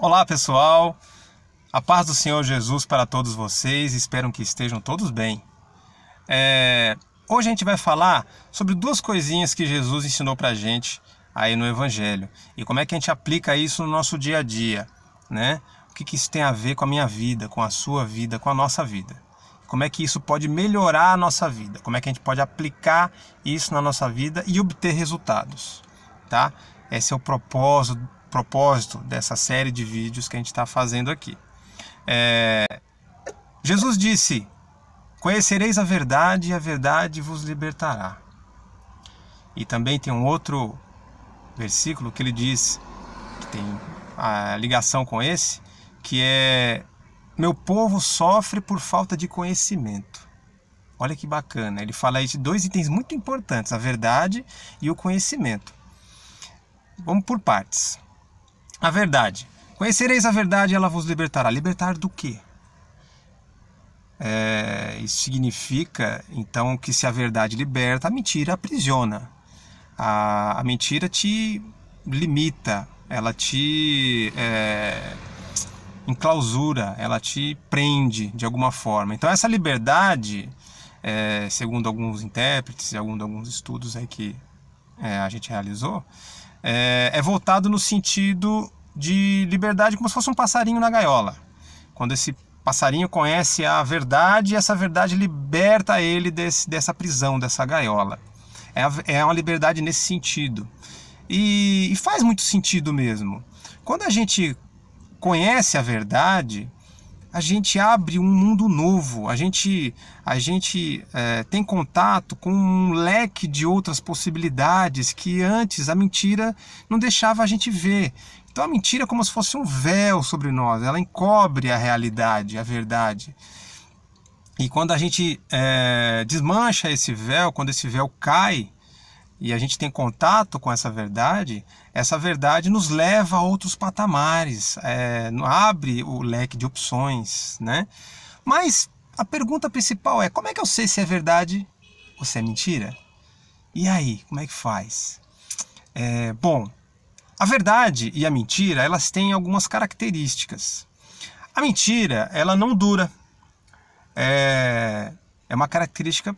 Olá pessoal, a paz do Senhor Jesus para todos vocês, espero que estejam todos bem. Hoje a gente vai falar sobre duas coisinhas que Jesus ensinou pra gente aí no Evangelho e como é que a gente aplica isso no nosso dia a dia, né? O que isso tem a ver com a minha vida, com a sua vida, com a nossa vida. Como é que isso pode melhorar a nossa vida, como é que a gente pode aplicar isso na nossa vida e obter resultados, tá? Esse é o propósito dessa série de vídeos que a gente está fazendo aqui. Jesus disse: conhecereis a verdade e a verdade vos libertará. E também tem um outro versículo que ele diz, que tem a ligação com esse, que é: meu povo sofre por falta de conhecimento. Olha que bacana, ele fala aí de dois itens muito importantes, a verdade e o conhecimento. Vamos por partes. A verdade. Conhecereis a verdade e ela vos libertará. Libertar do quê? Isso significa, então, que se a verdade liberta, a mentira aprisiona. A mentira te limita, ela te enclausura, ela te prende de alguma forma. Então essa liberdade, segundo alguns intérpretes, segundo alguns estudos aí que a gente realizou, é voltado no sentido de liberdade, como se fosse um passarinho na gaiola. Quando esse passarinho conhece a verdade, essa verdade liberta ele dessa prisão, dessa gaiola. É uma liberdade nesse sentido. E faz muito sentido mesmo. Quando a gente conhece a verdade, a gente abre um mundo novo, a gente tem contato com um leque de outras possibilidades que antes a mentira não deixava a gente ver. Então a mentira é como se fosse um véu sobre nós, ela encobre a realidade, a verdade. E quando a gente desmancha esse véu, quando esse véu cai e a gente tem contato com essa verdade nos leva a outros patamares, abre o leque de opções, né? Mas a pergunta principal é: como é que eu sei se é verdade ou se é mentira? E aí, como é que faz? Bom, a verdade e a mentira, elas têm algumas características. A mentira, ela não dura. É uma característica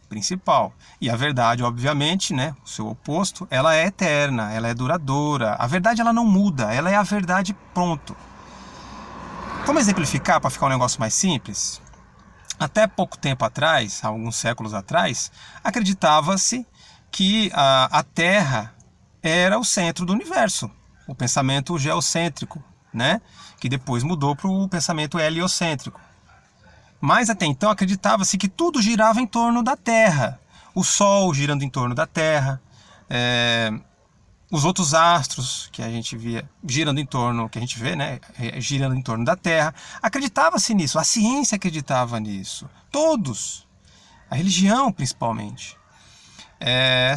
principal. E a verdade, obviamente, né, o seu oposto, ela é eterna, ela é duradoura. A verdade, ela não muda, ela é a verdade, pronto. Como exemplificar, para ficar um negócio mais simples? Até pouco tempo atrás, alguns séculos atrás, acreditava-se que a Terra era o centro do universo, o pensamento geocêntrico, né, que depois mudou para o pensamento heliocêntrico. Mas até então acreditava-se que tudo girava em torno da Terra. O Sol girando em torno da Terra, os outros astros que a gente via girando em torno, que a gente vê, né, girando em torno da Terra. Acreditava-se nisso, a ciência acreditava nisso, todos, a religião principalmente.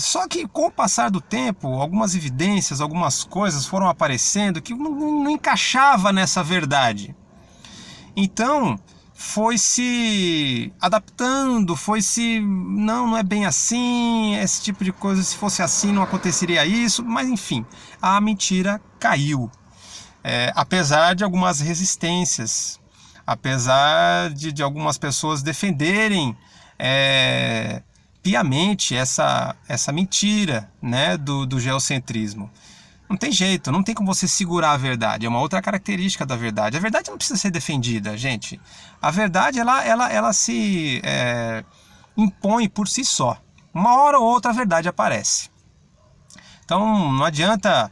Só que com o passar do tempo, algumas evidências, algumas coisas foram aparecendo que não encaixava nessa verdade. Então foi se adaptando, não é bem assim, esse tipo de coisa, se fosse assim não aconteceria isso, mas enfim, a mentira caiu. Apesar de algumas resistências, apesar de algumas pessoas defenderem piamente essa mentira, né, do geocentrismo. Não tem jeito, não tem como você segurar a verdade, é uma outra característica da verdade. A verdade não precisa ser defendida, gente. A verdade, ela se impõe por si só. Uma hora ou outra a verdade aparece. Então não adianta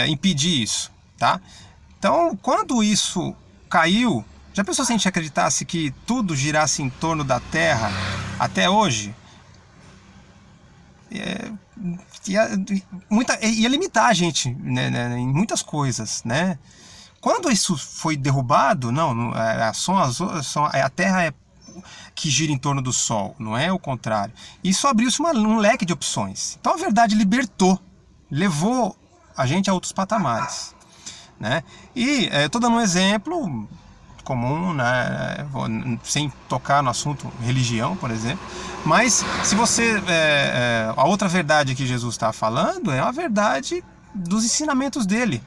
impedir isso, tá? Então quando isso caiu, já pensou se a gente acreditasse que tudo girasse em torno da Terra até hoje? Ia limitar a gente, né, em muitas coisas, né? Quando isso foi derrubado, a Terra que gira em torno do Sol, não é o contrário. Isso abriu-se um leque de opções. Então a verdade libertou, levou a gente a outros patamares, né? E estou dando um exemplo comum, né, sem tocar no assunto religião, por exemplo, mas se você a outra verdade que Jesus está falando é a verdade dos ensinamentos dele,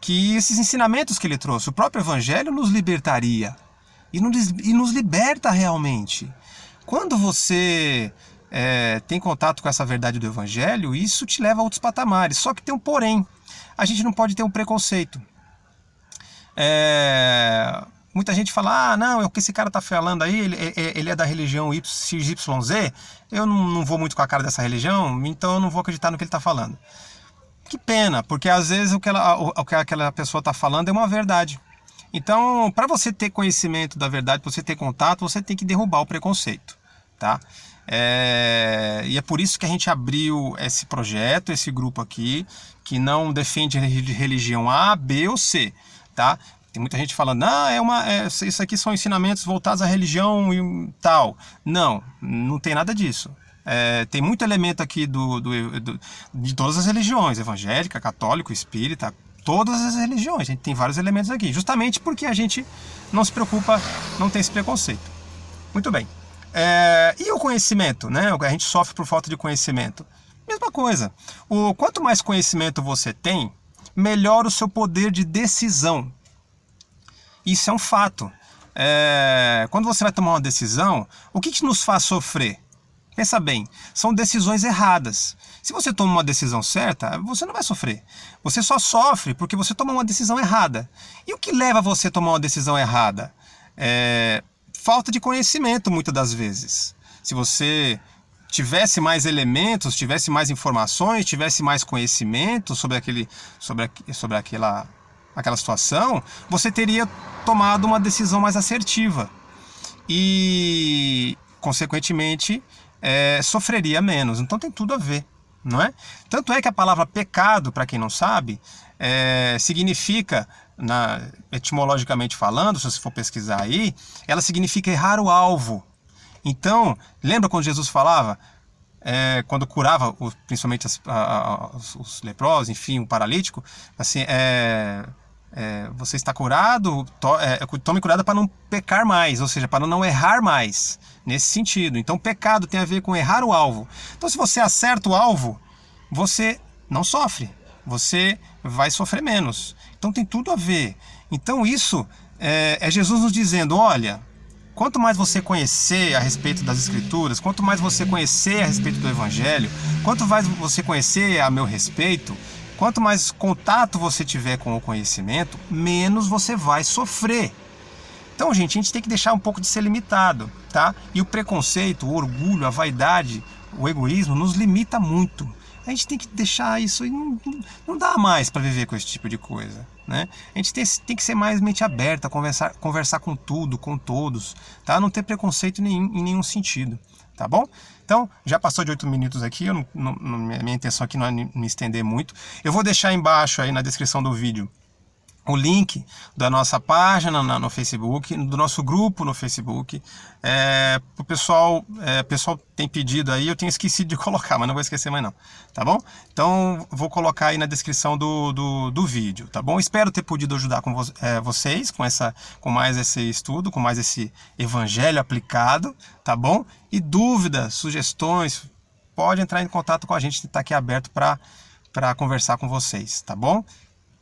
que esses ensinamentos que ele trouxe, o próprio Evangelho nos libertaria. E nos liberta realmente. Quando você tem contato com essa verdade do Evangelho, isso te leva a outros patamares. Só que tem um porém. A gente não pode ter um preconceito. Muita gente fala, não, o que esse cara está falando aí, ele é da religião XYZ, eu não vou muito com a cara dessa religião, então eu não vou acreditar no que ele está falando. Que pena, porque às vezes o que aquela pessoa está falando é uma verdade. Então, para você ter conhecimento da verdade, para você ter contato, você tem que derrubar o preconceito, tá? E é por isso que a gente abriu esse projeto, esse grupo aqui, que não defende religião A, B ou C, tá? Tem muita gente falando, isso aqui são ensinamentos voltados à religião e tal. Não tem nada disso. Tem muito elemento aqui de todas as religiões, evangélica, católico, espírita, todas as religiões. A gente tem vários elementos aqui, justamente porque a gente não se preocupa, não tem esse preconceito. Muito bem. E o conhecimento, né? A gente sofre por falta de conhecimento. Mesma coisa. Quanto mais conhecimento você tem, melhor o seu poder de decisão. Isso é um fato. Quando você vai tomar uma decisão, o que nos faz sofrer? Pensa bem, são decisões erradas. Se você toma uma decisão certa, você não vai sofrer. Você só sofre porque você toma uma decisão errada. E o que leva você a tomar uma decisão errada? Falta de conhecimento, muitas das vezes. Se você tivesse mais elementos, tivesse mais informações, tivesse mais conhecimento sobre aquela situação, você teria tomado uma decisão mais assertiva. E, consequentemente, sofreria menos. Então tem tudo a ver, não é? Tanto é que a palavra pecado, para quem não sabe, significa, etimologicamente falando, se você for pesquisar aí, ela significa errar o alvo. Então, lembra quando Jesus falava, quando curava principalmente os leprosos, enfim, o paralítico, assim, você está curado, tome cuidado para não pecar mais, ou seja, para não errar mais, nesse sentido. Então pecado tem a ver com errar o alvo. Então se você acerta o alvo, você não sofre, você vai sofrer menos. Então tem tudo a ver. Então isso é Jesus nos dizendo, olha, quanto mais você conhecer a respeito das Escrituras, quanto mais você conhecer a respeito do Evangelho, quanto mais você conhecer a meu respeito, quanto mais contato você tiver com o conhecimento, menos você vai sofrer. Então, gente, a gente tem que deixar um pouco de ser limitado, tá? E o preconceito, o orgulho, a vaidade, o egoísmo nos limita muito. A gente tem que deixar isso e não dá mais para viver com esse tipo de coisa, né? A gente tem que ser mais mente aberta, conversar com tudo, com todos, tá? Não ter preconceito em nenhum sentido, tá bom? Então, já passou de 8 minutos aqui, minha intenção aqui não é me estender muito. Eu vou deixar embaixo aí na descrição do vídeo o link da nossa página no Facebook, do nosso grupo no Facebook. O pessoal tem pedido aí, eu tinha esquecido de colocar, mas não vou esquecer mais não, tá bom? Então vou colocar aí na descrição do vídeo, tá bom? Espero ter podido ajudar vocês com mais esse estudo, com mais esse evangelho aplicado, tá bom? E dúvidas, sugestões, pode entrar em contato com a gente, está aqui aberto para conversar com vocês, tá bom?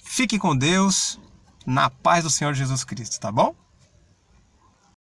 Fique com Deus, na paz do Senhor Jesus Cristo, tá bom?